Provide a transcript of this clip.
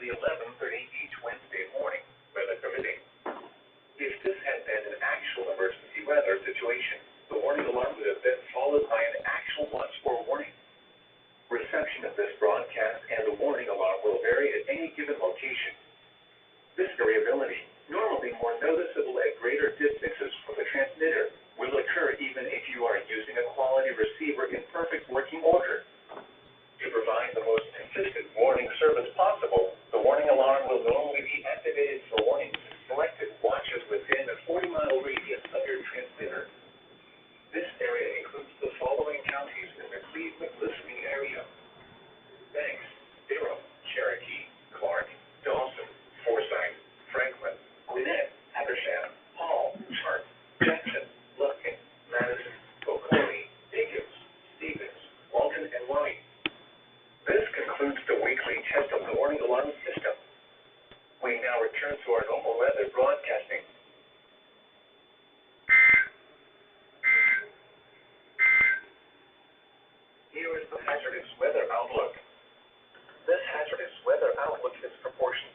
approximately 11:30 each Wednesday morning, weather permitting. If this had been an actual emergency weather situation, the warning alarm would have been followed by an actual watch or warning. Reception of this broadcast and the warning alarm will vary at any given location. This variability, normally more noticeable at greater distances from the transmitter, will occur even if you are using a quality receiver in perfect working order. To provide the most consistent warning service possible, the warning alarm will normally be activated for warnings in selected watches within a 40-mile radius of your transmitter. This area includes the following counties in the Cleveland listening area: Banks, Durham, Cherokee, Clark, Dawson, Forsyth, Franklin, Gwinnett, Habersham, Hall, Sharp, Jackson, Lufkin, Madison, Oconee, Dickens, Stevens, Walton, and White. This concludes the weekly test of the warning alarm system. We now return to our normal weather broadcasting. Here is the hazardous weather outlook. This hazardous weather outlook is proportional